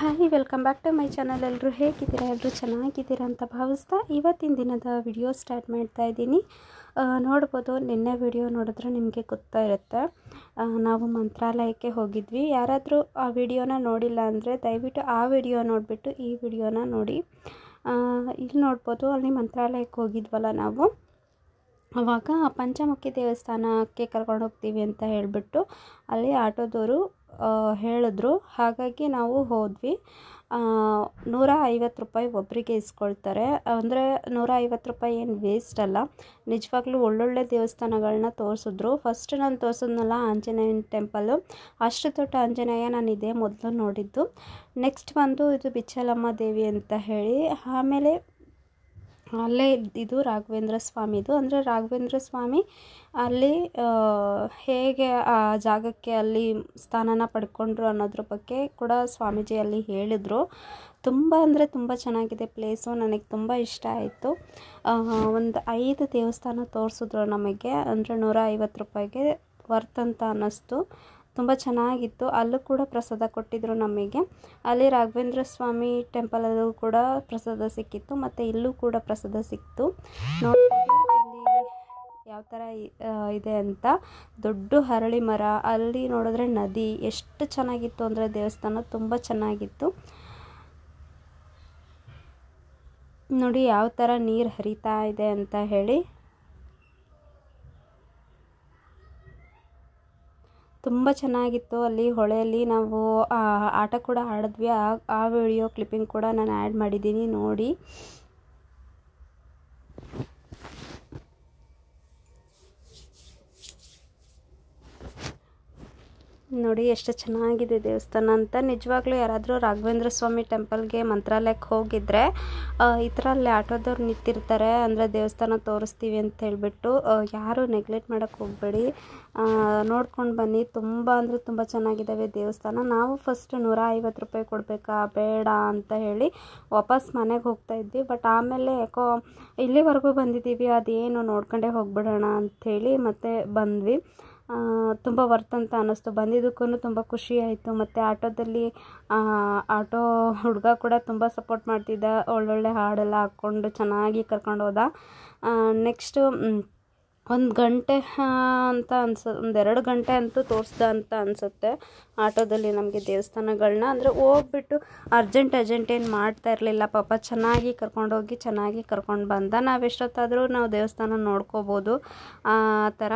Hi welcome back to my channel. ಎಲ್ಲರೂ ಹೇಗಿದ್ದೀರಾ? ಎಲ್ಲರೂ ಚೆನ್ನಾಗಿದ್ದೀರಾ ಅಂತ ಭಾವಿಸ್ತಾ ಇವತ್ತಿನ ದಿನದ ವಿಡಿಯೋ ಸ್ಟಾರ್ಟ್ ಮಾಡ್ತಾ ಇದ್ದೀನಿ. ನೋಡ್ಬೋದು, ನಿನ್ನೆ ವಿಡಿಯೋ ನೋಡಿದ್ರೆ ನಿಮಗೆ ಗೊತ್ತಾ ಇರುತ್ತೆ, ನಾವು ಮಂತ್ರಾಲಯಕ್ಕೆ ಹೋಗಿದ್ವಿ. ಯಾರಾದರೂ ಆ ವಿಡಿಯೋನ ನೋಡಿಲ್ಲ ಅಂದರೆ ದಯವಿಟ್ಟು ಆ ವಿಡಿಯೋ ನೋಡಿಬಿಟ್ಟು ಈ ವಿಡಿಯೋನ ನೋಡಿ. ಇಲ್ಲಿ ನೋಡ್ಬೋದು, ಅಲ್ಲಿ ಮಂತ್ರಾಲಯಕ್ಕೆ ಹೋಗಿದ್ವಲ್ಲ ನಾವು, ಆವಾಗ ಪಂಚಮುಖಿ ದೇವಸ್ಥಾನಕ್ಕೆ ಕರ್ಕೊಂಡು ಹೋಗ್ತೀವಿ ಅಂತ ಹೇಳಿಬಿಟ್ಟು ಅಲ್ಲಿ ಆಟೋದವರು ಹೇಳಿದ್ರು. ಹಾಗಾಗಿ ನಾವು ಹೋದ್ವಿ. 150 ರೂಪಾಯಿ ಒಬ್ಬರಿಗೆ ಇಸ್ಕೊಳ್ತಾರೆ. ಅಂದರೆ 150 ರೂಪಾಯಿ ಏನು ವೇಸ್ಟ್ ಅಲ್ಲ, ನಿಜವಾಗ್ಲೂ ಒಳ್ಳೊಳ್ಳೆ ದೇವಸ್ಥಾನಗಳನ್ನ ತೋರಿಸಿದ್ರು. ಫಸ್ಟ್ ನಾನು ತೋರಿಸಿದ್ನಲ್ಲ ಆಂಜನೇಯನ ಟೆಂಪಲ್ಲು, ಅಷ್ಟು ದೊಡ್ಡ ಆಂಜನೇಯ ನಾನು ಇದೇ ಮೊದಲು ನೋಡಿದ್ದು. ನೆಕ್ಸ್ಟ್ ಬಂದು ಇದು ಬಿಚ್ಚಲಮ್ಮ ದೇವಿ ಅಂತ ಹೇಳಿ, ಆಮೇಲೆ ಅಲ್ಲೇ ಇದು ರಾಘವೇಂದ್ರ ಸ್ವಾಮಿದು. ಅಂದರೆ ರಾಘವೇಂದ್ರ ಸ್ವಾಮಿ ಅಲ್ಲಿ ಹೇಗೆ ಆ ಜಾಗಕ್ಕೆ ಅಲ್ಲಿ ಸ್ಥಾನನ ಪಡ್ಕೊಂಡ್ರು ಅನ್ನೋದ್ರ ಬಗ್ಗೆ ಕೂಡ ಸ್ವಾಮೀಜಿ ಅಲ್ಲಿ ಹೇಳಿದರು. ತುಂಬ ಅಂದರೆ ತುಂಬ ಚೆನ್ನಾಗಿದೆ ಪ್ಲೇಸು, ನನಗೆ ತುಂಬ ಇಷ್ಟ ಆಯಿತು. ಒಂದು 5 ದೇವಸ್ಥಾನ ತೋರಿಸಿದ್ರು ನಮಗೆ. ಅಂದರೆ 150 ರೂಪಾಯಿಗೆ ವರ್ತ್ ಅಂತ ಅನ್ನಿಸ್ತು. ತುಂಬ ಚೆನ್ನಾಗಿತ್ತು. ಅಲ್ಲೂ ಕೂಡ ಪ್ರಸಾದ ಕೊಟ್ಟಿದ್ದರು ನಮಗೆ. ಅಲ್ಲಿ ರಾಘವೇಂದ್ರ ಸ್ವಾಮಿ ಟೆಂಪಲಲ್ಲೂ ಕೂಡ ಪ್ರಸಾದ ಸಿಕ್ಕಿತ್ತು, ಮತ್ತು ಇಲ್ಲೂ ಕೂಡ ಪ್ರಸಾದ ಸಿಕ್ತು. ನೋಡ್ಬೋದು ಇಲ್ಲಿ ಯಾವ ಥರ ಇದೆ ಅಂತ. ದೊಡ್ಡ ಹರಳಿ ಮರ, ಅಲ್ಲಿ ನೋಡಿದ್ರೆ ನದಿ, ಎಷ್ಟು ಚೆನ್ನಾಗಿತ್ತು ಅಂದರೆ ದೇವಸ್ಥಾನ ತುಂಬ ಚೆನ್ನಾಗಿತ್ತು. ನೋಡಿ ಯಾವ ಥರ ನೀರು ಹರಿತಾ ಇದೆ ಅಂತ ಹೇಳಿ, ತುಂಬ ಚೆನ್ನಾಗಿತ್ತು. ಅಲ್ಲಿ ಹೊಳೆಯಲ್ಲಿ ನಾವು ಆಟ ಕೂಡ ಆಡಿದ್ವಿ. ಆ ವಿಡಿಯೋ ಕ್ಲಿಪ್ಪಿಂಗ್ ಕೂಡ ನಾನು ಆ್ಯಡ್ ಮಾಡಿದ್ದೀನಿ, ನೋಡಿ. ನೋಡಿ ಎಷ್ಟು ಚೆನ್ನಾಗಿದೆ ದೇವಸ್ಥಾನ ಅಂತ. ನಿಜವಾಗ್ಲೂ ಯಾರಾದರೂ ರಾಘವೇಂದ್ರ ಸ್ವಾಮಿ ಟೆಂಪಲ್ಗೆ ಮಂತ್ರಾಲಯಕ್ಕೆ ಹೋಗಿದ್ರೆ ಈ ಥರ ಅಲ್ಲಿ ಆಟೋದವ್ರು ನಿಂತಿರ್ತಾರೆ. ಅಂದರೆ ದೇವಸ್ಥಾನ ತೋರಿಸ್ತೀವಿ ಅಂತ ಹೇಳಿಬಿಟ್ಟು, ಯಾರೂ ನೆಗ್ಲೆಕ್ಟ್ ಮಾಡೋಕ್ಕೆ ಹೋಗಬೇಡಿ, ನೋಡ್ಕೊಂಡು ಬನ್ನಿ. ತುಂಬ ಅಂದರೆ ತುಂಬ ಚೆನ್ನಾಗಿದ್ದಾವೆ ದೇವಸ್ಥಾನ. ನಾವು ಫಸ್ಟ್ 150 ರೂಪಾಯಿ ಕೊಡಬೇಕಾ ಬೇಡ ಅಂತ ಹೇಳಿ ವಾಪಸ್ ಮನೆಗೆ ಹೋಗ್ತಾ ಇದ್ವಿ. ಬಟ್ ಆಮೇಲೆ ಯಾಕೋ ಇಲ್ಲಿವರೆಗೂ ಬಂದಿದ್ದೀವಿ, ಅದೇನು ನೋಡ್ಕೊಂಡೇ ಹೋಗ್ಬಿಡೋಣ ಅಂಥೇಳಿ ಮತ್ತೆ ಬಂದ್ವಿ. ತುಂಬ ವರ್ತ್ ಅಂತ ಅನ್ನಿಸ್ತು. ಬಂದಿದ್ದಕ್ಕೂ ತುಂಬ ಖುಷಿ ಆಯಿತು. ಮತ್ತು ಆಟೋದಲ್ಲಿ ಆಟೋ ಹುಡುಗ ಕೂಡ ತುಂಬ ಸಪೋರ್ಟ್ ಮಾಡ್ತಿದ್ದ, ಒಳ್ಳೊಳ್ಳೆ ಹಾಡೆಲ್ಲ ಹಾಕ್ಕೊಂಡು ಚೆನ್ನಾಗಿ ಕರ್ಕೊಂಡು ಹೋದ. ನೆಕ್ಸ್ಟು 1 ಗಂಟೆ ಅಂತ ಒಂದು 2 ಗಂಟೆ ಅಂತೂ ತೋರಿಸ್ದ ಅಂತ ಅನಿಸುತ್ತೆ ಆಟೋದಲ್ಲಿ ನಮಗೆ ದೇವಸ್ಥಾನಗಳನ್ನ. ಅಂದರೆ ಹೋಗ್ಬಿಟ್ಟು ಅರ್ಜೆಂಟ್ ಏನು ಮಾಡ್ತಾ ಇರಲಿಲ್ಲ ಪಾಪ, ಚೆನ್ನಾಗಿ ಕರ್ಕೊಂಡೋಗಿ ಚೆನ್ನಾಗಿ ಕರ್ಕೊಂಡು ಬಂದ. ನಾವು ಎಷ್ಟೊತ್ತಾದರೂ ನಾವು ದೇವಸ್ಥಾನ ನೋಡ್ಕೋಬೋದು. ಆ ಥರ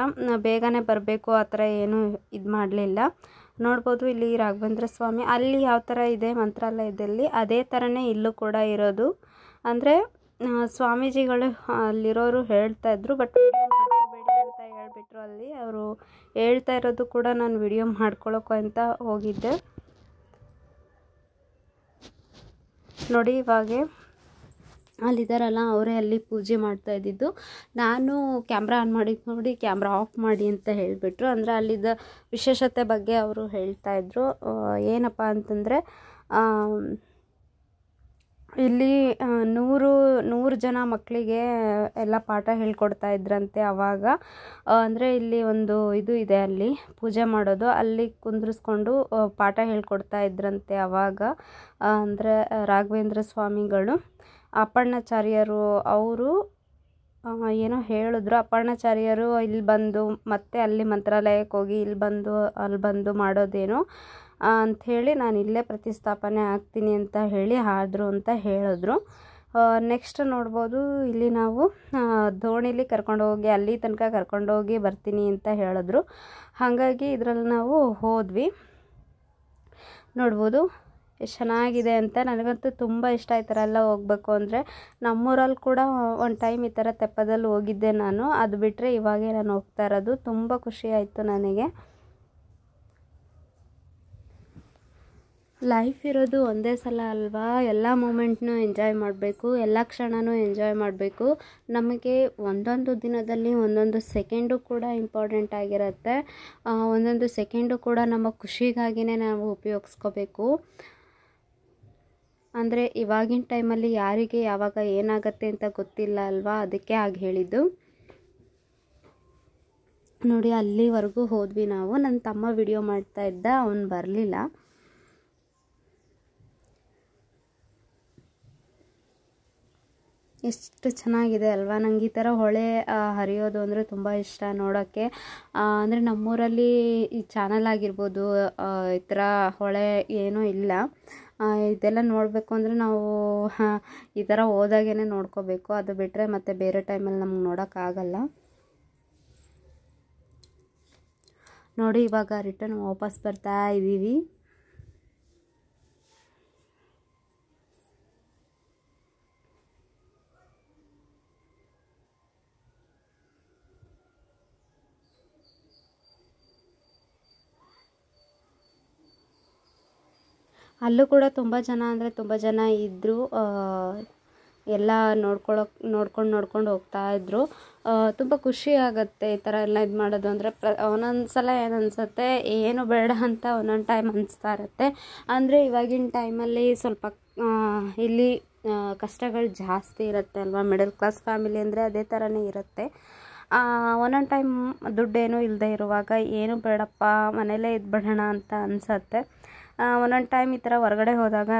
ಬೇಗನೆ ಬರಬೇಕು ಆ ಥರ ಏನೂ ಇದು ಮಾಡಲಿಲ್ಲ. ನೋಡ್ಬೋದು ಇಲ್ಲಿ ರಾಘವೇಂದ್ರ ಸ್ವಾಮಿ ಅಲ್ಲಿ ಯಾವ ಥರ ಇದೆ ಮಂತ್ರಾಲಯದಲ್ಲಿ, ಅದೇ ಥರನೇ ಇಲ್ಲೂ ಕೂಡ ಇರೋದು. ಅಂದರೆ ಸ್ವಾಮೀಜಿಗಳು ಅಲ್ಲಿರೋರು ಹೇಳ್ತಾ ಇದ್ರು, ಬಟ್ ಮಾಡ್ಕೋಬೇಡಿ ಅಂತ ಹೇಳ್ಬಿಟ್ರು. ಅಲ್ಲಿ ಅವರು ಹೇಳ್ತಾ ಇರೋದು ಕೂಡ ನಾನು ವಿಡಿಯೋ ಮಾಡ್ಕೊಳ್ಳೋಕೆ ಅಂತ ಹೋಗಿದ್ದೆ. ನೋಡಿ ಇವಾಗ ಅಲ್ಲಿದ್ದಾರಲ್ಲ ಅವರೇ ಅಲ್ಲಿ ಪೂಜೆ ಮಾಡ್ತಾ ಇದ್ದಿದ್ದು. ನಾನು ಕ್ಯಾಮ್ರಾ ಆನ್ ಮಾಡಿ ನೋಡಿ ಕ್ಯಾಮ್ರಾ ಆಫ್ ಮಾಡಿ ಅಂತ ಹೇಳಿಬಿಟ್ರು. ಅಂದರೆ ಅಲ್ಲಿದ್ದ ವಿಶೇಷತೆ ಬಗ್ಗೆ ಅವರು ಹೇಳ್ತಾ ಇದ್ರು. ಏನಪ್ಪ ಅಂತಂದರೆ ಇಲ್ಲಿ 100 ಜನ ಮಕ್ಕಳಿಗೆ ಎಲ್ಲ ಪಾಠ ಹೇಳ್ಕೊಡ್ತಾ ಇದ್ರಂತೆ ಆವಾಗ. ಅಂದರೆ ಇಲ್ಲಿ ಒಂದು ಇದು ಇದೆ, ಅಲ್ಲಿ ಪೂಜೆ ಮಾಡೋದು, ಅಲ್ಲಿ ಕುಂದ್ರಿಸ್ಕೊಂಡು ಪಾಠ ಹೇಳ್ಕೊಡ್ತಾ ಇದ್ರಂತೆ ಆವಾಗ. ಅಂದರೆ ರಾಘವೇಂದ್ರ ಸ್ವಾಮಿಗಳು, ಅಪ್ಪಣ್ಣಾಚಾರ್ಯರು ಅವರು ಏನೋ ಹೇಳಿದ್ರು. ಅಪ್ಪಣ್ಣಾಚಾರ್ಯರು ಇಲ್ಲಿ ಬಂದು ಮತ್ತೆ ಅಲ್ಲಿ ಮಂತ್ರಾಲಯಕ್ಕೆ ಹೋಗಿ ಅಲ್ಲಿ ಬಂದು ಮಾಡೋದೇನು ಅಂಥೇಳಿ ನಾನು ಇಲ್ಲೇ ಪ್ರತಿಷ್ಠಾಪನೆ ಆಗ್ತೀನಿ ಅಂತ ಹೇಳಿ ಆದರು ಅಂತ ಹೇಳಿದ್ರು. ನೆಕ್ಸ್ಟ್ ನೋಡ್ಬೋದು, ಇಲ್ಲಿ ನಾವು ದೋಣಿಲಿ ಕರ್ಕೊಂಡೋಗಿ ಅಲ್ಲಿ ತನಕ ಕರ್ಕೊಂಡೋಗಿ ಬರ್ತೀನಿ ಅಂತ ಹೇಳಿದ್ರು. ಹಾಗಾಗಿ ಇದರಲ್ಲಿ ನಾವು ಹೋದ್ವಿ. ನೋಡ್ಬೋದು ಎಷ್ಟು ಚೆನ್ನಾಗಿದೆ ಅಂತ. ನನಗಂತೂ ತುಂಬ ಇಷ್ಟ ಈ ಥರ ಎಲ್ಲ ಹೋಗ್ಬೇಕು ಅಂದರೆ. ನಮ್ಮೂರಲ್ಲಿ ಕೂಡ ಒಂದು ಟೈಮ್ ಈ ಥರ ತೆಪ್ಪದಲ್ಲಿ ಹೋಗಿದ್ದೆ ನಾನು. ಅದು ಬಿಟ್ಟರೆ ಇವಾಗೇ ನಾನು ಹೋಗ್ತಾ ಇರೋದು. ತುಂಬ ಖುಷಿ ಆಯಿತು ನನಗೆ. ಲೈಫ್ ಇರೋದು ಒಂದೇ ಸಲ ಅಲ್ವಾ, ಎಲ್ಲ ಮೂಮೆಂಟ್ನೂ ಎಂಜಾಯ್ ಮಾಡಬೇಕು, ಎಲ್ಲ ಕ್ಷಣನೂ ಎಂಜಾಯ್ ಮಾಡಬೇಕು. ನಮಗೆ ಒಂದೊಂದು ದಿನದಲ್ಲಿ ಒಂದೊಂದು ಸೆಕೆಂಡು ಕೂಡ ಇಂಪಾರ್ಟೆಂಟ್ ಆಗಿರುತ್ತೆ. ಒಂದೊಂದು ಸೆಕೆಂಡು ಕೂಡ ನಮ್ಮ ಖುಷಿಗಾಗಿಯೇ ನಾವು ಉಪಯೋಗಿಸ್ಕೋಬೇಕು. ಅಂದರೆ ಇವಾಗಿನ ಟೈಮಲ್ಲಿ ಯಾರಿಗೆ ಯಾವಾಗ ಏನಾಗುತ್ತೆ ಅಂತ ಗೊತ್ತಿಲ್ಲ ಅಲ್ವಾ, ಅದಕ್ಕೆ ಹಾಗೆ ಹೇಳಿದ್ದು. ನೋಡಿ ಅಲ್ಲಿವರೆಗೂ ಹೋದ್ವಿ ನಾವು. ನನ್ನ ತಮ್ಮ ವಿಡಿಯೋ ಮಾಡ್ತಾ ಇದ್ದ, ಅವನು ಬರಲಿಲ್ಲ. ಎಷ್ಟು ಚೆನ್ನಾಗಿದೆ ಅಲ್ವಾ. ನಂಗೆ ಈ ಥರ ಹೊಳೆ ಹರಿಯೋದು ಅಂದರೆ ತುಂಬ ಇಷ್ಟ ನೋಡೋಕ್ಕೆ. ಅಂದರೆ ನಮ್ಮೂರಲ್ಲಿ ಈ ಚಾನಲ್ ಆಗಿರ್ಬೋದು ಈ ಥರ ಹೊಳೆ ಏನೂ ಇಲ್ಲ. ಇದೆಲ್ಲ ನೋಡಬೇಕು ಅಂದರೆ ನಾವು ಈ ಥರ ಹೋದಾಗೇ ನೋಡ್ಕೋಬೇಕು. ಅದು ಬಿಟ್ಟರೆ ಮತ್ತು ಬೇರೆ ಟೈಮಲ್ಲಿ ನಮ್ಗೆ ನೋಡೋಕ್ಕಾಗಲ್ಲ. ನೋಡಿ ಇವಾಗ ರಿಟರ್ನ್ ವಾಪಸ್ ಬರ್ತಾ ಇದ್ದೀವಿ. ಅಲ್ಲೂ ಕೂಡ ತುಂಬ ಜನ ಅಂದರೆ ತುಂಬ ಜನ ಇದ್ದರು. ಎಲ್ಲ ನೋಡ್ಕೊಂಡು ಹೋಗ್ತಾಯಿದ್ರು. ತುಂಬ ಖುಷಿ ಆಗುತ್ತೆ ಈ ಥರ ಎಲ್ಲ ಇದು ಮಾಡೋದು ಅಂದರೆ. ಒಂದೊಂದು ಸಲ ಏನು ಅನಿಸುತ್ತೆ, ಏನು ಬೇಡ ಅಂತ ಒಂದೊಂದು ಟೈಮ್ ಅನಿಸ್ತಾ ಇರುತ್ತೆ. ಅಂದರೆ ಇವಾಗಿನ ಟೈಮಲ್ಲಿ ಸ್ವಲ್ಪ ಇಲ್ಲಿ ಕಷ್ಟಗಳು ಜಾಸ್ತಿ ಇರುತ್ತೆ ಅಲ್ವಾ. ಮಿಡಲ್ ಕ್ಲಾಸ್ ಫ್ಯಾಮಿಲಿ ಅಂದರೆ ಅದೇ ಥರನೇ ಇರುತ್ತೆ. ಒಂದೊಂದು ಟೈಮ್ ದುಡ್ಡೇನೂ ಇಲ್ಲದೆ ಇರುವಾಗ ಏನು ಬೇಡಪ್ಪ ಮನೇಲೇ ಇದ್ಬಿಡೋಣ ಅಂತ ಅನಿಸತ್ತೆ. ಒಂದೊಂದು ಟೈಮ್ ಈ ಥರ ಹೊರಗಡೆ ಹೋದಾಗ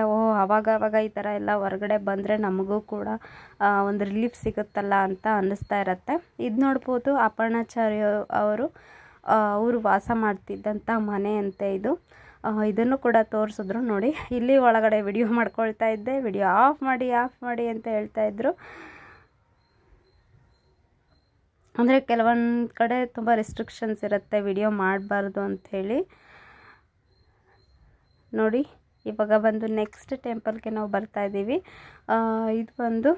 ಆವಾಗ ಈ ಥರ ಎಲ್ಲ ಹೊರಗಡೆ ಬಂದರೆ ನಮಗೂ ಕೂಡ ಒಂದು ರಿಲೀಫ್ ಸಿಗುತ್ತಲ್ಲ ಅಂತ ಅನ್ನಿಸ್ತಾ ಇರತ್ತೆ. ಇದು ನೋಡ್ಬೋದು ಅಪರ್ಣಾಚಾರ್ಯ ಅವರು ವಾಸ ಮಾಡ್ತಿದ್ದಂಥ ಮನೆ ಅಂತೆ ಇದು. ಇದನ್ನು ಕೂಡ ತೋರಿಸಿದ್ರು ನೋಡಿ. ಇಲ್ಲಿ ಒಳಗಡೆ ವಿಡಿಯೋ ಮಾಡ್ಕೊಳ್ತಾ ಇದ್ದೆ. ವಿಡಿಯೋ ಆಫ್ ಮಾಡಿ ಅಂತ ಹೇಳ್ತಾಯಿದ್ರು. ಅಂದರೆ ಕೆಲವೊಂದು ಕಡೆ ತುಂಬ ರೆಸ್ಟ್ರಿಕ್ಷನ್ಸ್ ಇರುತ್ತೆ, ವಿಡಿಯೋ ಮಾಡಬಾರ್ದು ಅಂಥೇಳಿ. ನೋಡಿ ಇವಾಗ ಬಂದು ನೆಕ್ಸ್ಟ್ ಟೆಂಪಲ್ಗೆ ನಾವು ಬರ್ತಾ ಇದ್ದೀವಿ. ಇದು ಬಂದು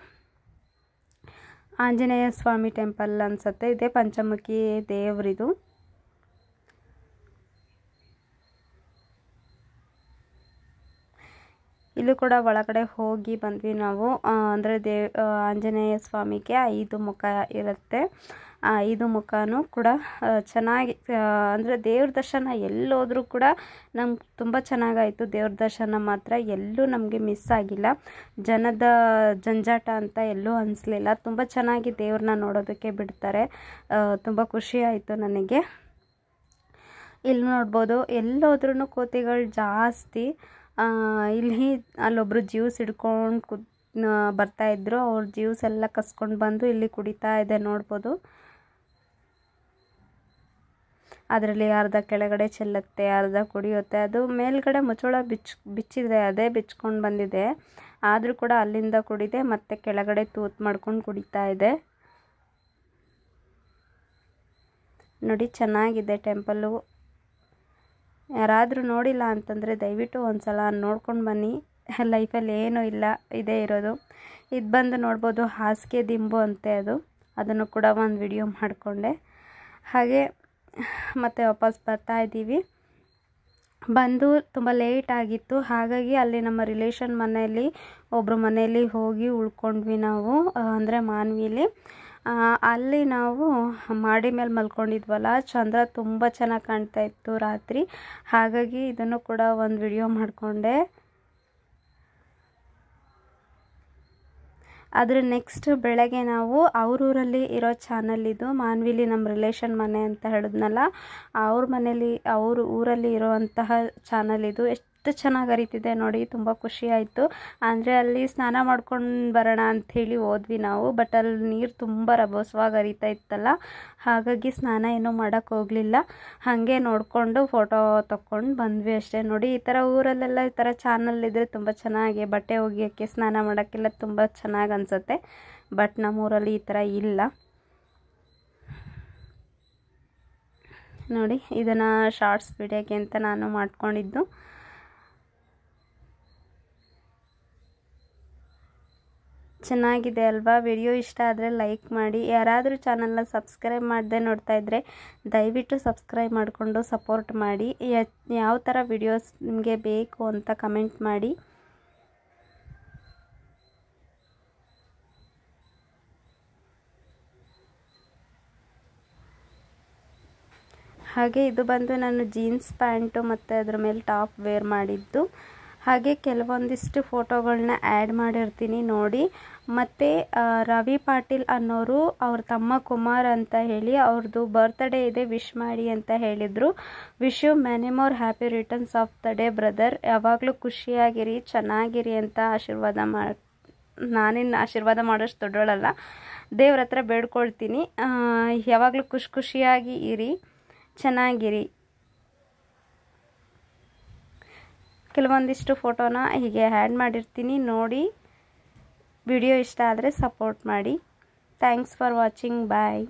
ಆಂಜನೇಯ ಸ್ವಾಮಿ ಟೆಂಪಲ್ ಅನಿಸುತ್ತೆ. ಇದೇ ಪಂಚಮುಖಿ ದೇವರಿದು. ಇಲ್ಲೂ ಕೂಡ ಒಳಗಡೆ ಹೋಗಿ ಬಂದ್ವಿ ನಾವು. ಅಂದರೆ ಆಂಜನೇಯ ಸ್ವಾಮಿಗೆ 5 ಮುಖ ಇರುತ್ತೆ. 5 ಮುಖನೂ ಕೂಡ ಚೆನ್ನಾಗಿ ಅಂದರೆ ದೇವ್ರ ದರ್ಶನ ಎಲ್ಲೋದ್ರೂ ಕೂಡ ನಮ್ಗೆ ತುಂಬ ಚೆನ್ನಾಗಾಯಿತು. ದೇವ್ರ ದರ್ಶನ ಮಾತ್ರ ಎಲ್ಲೂ ನಮಗೆ ಮಿಸ್ ಆಗಿಲ್ಲ. ಜನದ ಜಂಜಾಟ ಅಂತ ಎಲ್ಲೂ ಅನಿಸ್ಲಿಲ್ಲ. ತುಂಬ ಚೆನ್ನಾಗಿ ದೇವ್ರನ್ನ ನೋಡೋದಕ್ಕೆ ಬಿಡ್ತಾರೆ. ತುಂಬ ಖುಷಿ ಆಯಿತು ನನಗೆ. ಇಲ್ಲಿ ನೋಡ್ಬೋದು ಎಲ್ಲೋದ್ರೂ ಕೋತಿಗಳು ಜಾಸ್ತಿ. ಇಲ್ಲಿ ಅಲ್ಲೊಬ್ಬರು ಜ್ಯೂಸ್ ಹಿಡ್ಕೊಂಡು ಬರ್ತಾಯಿದ್ರು. ಅವ್ರ ಜ್ಯೂಸ್ ಎಲ್ಲ ಕಸ್ಕೊಂಡು ಬಂದು ಇಲ್ಲಿ ಕುಡಿತಾ ಇದೆ ನೋಡ್ಬೋದು. ಅದರಲ್ಲಿ ಅರ್ಧ ಕೆಳಗಡೆ ಚೆಲ್ಲುತ್ತೆ, ಅರ್ಧ ಕುಡಿಯುತ್ತೆ. ಅದು ಮೇಲ್ಗಡೆ ಮುಚ್ಚಳ ಬಿಚ್ಚಿದೆ, ಅದೇ ಬಿಚ್ಕೊಂಡು ಬಂದಿದೆ. ಆದರೂ ಕೂಡ ಅಲ್ಲಿಂದ ಕುಡಿದೆ ಮತ್ತೆ ಕೆಳಗಡೆ ತೂತು ಮಾಡ್ಕೊಂಡು ಕುಡಿತಾ ಇದೆ. ನೋಡಿ ಚೆನ್ನಾಗಿದೆ ಟೆಂಪಲ್ಲು. ಯಾರಾದರೂ ನೋಡಿಲ್ಲ ಅಂತಂದರೆ ದಯವಿಟ್ಟು ಒಂದು ಸಲ ನೋಡ್ಕೊಂಡು ಬನ್ನಿ. ಲೈಫಲ್ಲಿ ಏನೂ ಇಲ್ಲ, ಇದೇ ಇರೋದು. ಇದು ಬಂದು ನೋಡ್ಬೋದು ಹಾಸಿಗೆ ದಿಂಬು ಅಂತೆ ಅದನ್ನು ಕೂಡ ಒಂದು ವಿಡಿಯೋ ಮಾಡಿಕೊಂಡೆ. ಹಾಗೆ ಮತ್ತೆ ವಾಪಸ್ ಬರ್ತಾ ಇದ್ದೀವಿ. ಬಂದು ತುಂಬ ಲೇಟ್ ಆಗಿತ್ತು. ಹಾಗಾಗಿ ಅಲ್ಲಿ ನಮ್ಮ ರಿಲೇಷನ್ ಮನೆಯಲ್ಲಿ ಒಬ್ಬರು ಮನೆಯಲ್ಲಿ ಹೋಗಿ ಉಳ್ಕೊಂಡ್ವಿ ನಾವು. ಅಂದರೆ ಮಾನ್ವಿಲಿ. ಅಲ್ಲಿ ನಾವು ಮಾಡಿ ಮೇಲೆ ಮಲ್ಕೊಂಡಿದ್ವಲ್ಲ, ಚಂದ್ರ ತುಂಬ ಚೆನ್ನಾಗಿ ಕಾಣ್ತಾ ಇತ್ತು ರಾತ್ರಿ. ಹಾಗಾಗಿ ಇದನ್ನು ಕೂಡ ಒಂದು ವಿಡಿಯೋ ಮಾಡಿಕೊಂಡೆ. ಆದರೆ ನೆಕ್ಸ್ಟ್ ಬೆಳಗ್ಗೆ ನಾವು ಊರಲ್ಲಿ ಇರೋ ಚಾನಲ್ ಇದು ಮಾನ್ವಿಲಿ ನಮ್ಮ ರಿಲೇಷನ್ ಮನೆ ಅಂತ ಹೇಳಿದ್ನಲ್ಲ, ಅವ್ರ ಊರಲ್ಲಿ ಇರುವಂತಹ ಚಾನಲ್ ಇದು. ಎಷ್ಟು ಚೆನ್ನಾಗಿ ಹರಿತಿದೆ ನೋಡಿ, ತುಂಬ ಖುಷಿ ಆಯಿತು. ಅಂದರೆ ಅಲ್ಲಿ ಸ್ನಾನ ಮಾಡ್ಕೊಂಡು ಬರೋಣ ಅಂಥೇಳಿ ಹೋದ್ವಿ ನಾವು. ಬಟ್ ಅಲ್ಲಿ ನೀರು ತುಂಬ ರಭಸವಾಗಿ ಹರಿತಾ ಇತ್ತಲ್ಲ, ಹಾಗಾಗಿ ಸ್ನಾನ ಏನೂ ಮಾಡೋಕ್ಕೆ ಹೋಗಲಿಲ್ಲ. ಹಾಗೆ ನೋಡಿಕೊಂಡು ಫೋಟೋ ತಕ್ಕೊಂಡು ಬಂದ್ವಿ ಅಷ್ಟೇ. ನೋಡಿ ಈ ಥರ ಊರಲ್ಲೆಲ್ಲ ಈ ಥರ ಚಾನಲ್ ಇದ್ದರೆ ತುಂಬ ಚೆನ್ನಾಗಿ ಬಟ್ಟೆ ಒಗೆಯೋಕ್ಕೆ ಸ್ನಾನ ಮಾಡೋಕ್ಕೆಲ್ಲ ತುಂಬ ಚೆನ್ನಾಗಿ ಅನಿಸುತ್ತೆ. ಬಟ್ ನಮ್ಮೂರಲ್ಲಿ ಈ ಥರ ಇಲ್ಲ. ನೋಡಿ ಇದನ್ನು ಶಾರ್ಟ್ಸ್ ವಿಡಿಯೋಗೆ ಅಂತ ನಾನು ಮಾಡ್ಕೊಂಡಿದ್ದು. ಚೆನ್ನಾಗಿದೆ ಅಲ್ವಾ. ವಿಡಿಯೋ ಇಷ್ಟ ಆದರೆ ಲೈಕ್ ಮಾಡಿ. ಯಾರಾದರೂ ಚಾನಲ್ನ ಸಬ್ಸ್ಕ್ರೈಬ್ ಮಾಡದೆ ನೋಡ್ತಾ ಇದ್ದರೆ ದಯವಿಟ್ಟು ಸಬ್ಸ್ಕ್ರೈಬ್ ಮಾಡಿಕೊಂಡು ಸಪೋರ್ಟ್ ಮಾಡಿ. ಯಾವ ಥರ ವಿಡಿಯೋಸ್ ನಿಮಗೆ ಬೇಕು ಅಂತ ಕಮೆಂಟ್ ಮಾಡಿ. ಹಾಗೆ ಇದು ಬಂದು ನಾನು ಜೀನ್ಸ್ ಪ್ಯಾಂಟು ಮತ್ತು ಅದ್ರ ಮೇಲೆ ಟಾಪ್ ವೇರ್ ಮಾಡಿದ್ದು. ಹಾಗೆ ಕೆಲವೊಂದಿಷ್ಟು ಫೋಟೋಗಳನ್ನ ಆ್ಯಡ್ ಮಾಡಿರ್ತೀನಿ ನೋಡಿ. ಮತ್ತು ರವಿ ಪಾಟೀಲ್ ಅನ್ನೋರು ಅವ್ರ ತಮ್ಮ ಕುಮಾರ್ ಅಂತ ಹೇಳಿ ಅವ್ರದ್ದು ಬರ್ತ್ಡೇ ಇದೆ, ವಿಶ್ ಮಾಡಿ ಅಂತ ಹೇಳಿದರು. Wish you many more happy returns of the day brother. ಯಾವಾಗಲೂ ಖುಷಿಯಾಗಿರಿ, ಚೆನ್ನಾಗಿರಿ ಅಂತ ಆಶೀರ್ವಾದ ನಾನಿನ್ನು ಆಶೀರ್ವಾದ ಮಾಡೋಷ್ಟು ದೊಡ್ಡವಳಲ್ಲ. ದೇವ್ರ ಹತ್ರ ಬೇಡ್ಕೊಳ್ತೀನಿ, ಯಾವಾಗಲೂ ಖುಷಿಯಾಗಿ ಇರಿ, ಚೆನ್ನಾಗಿರಿ. ಕೆಲವೊಂದಿಷ್ಟು ಫೋಟೋನ ಹೀಗೆ ಆ್ಯಡ್ ಮಾಡಿರ್ತೀನಿ, ನೋಡಿ. ವಿಡಿಯೋ ಇಷ್ಟ ಆದರೆ ಸಪೋರ್ಟ್ ಮಾಡಿ. Thanks for watching. ಬಾಯ್.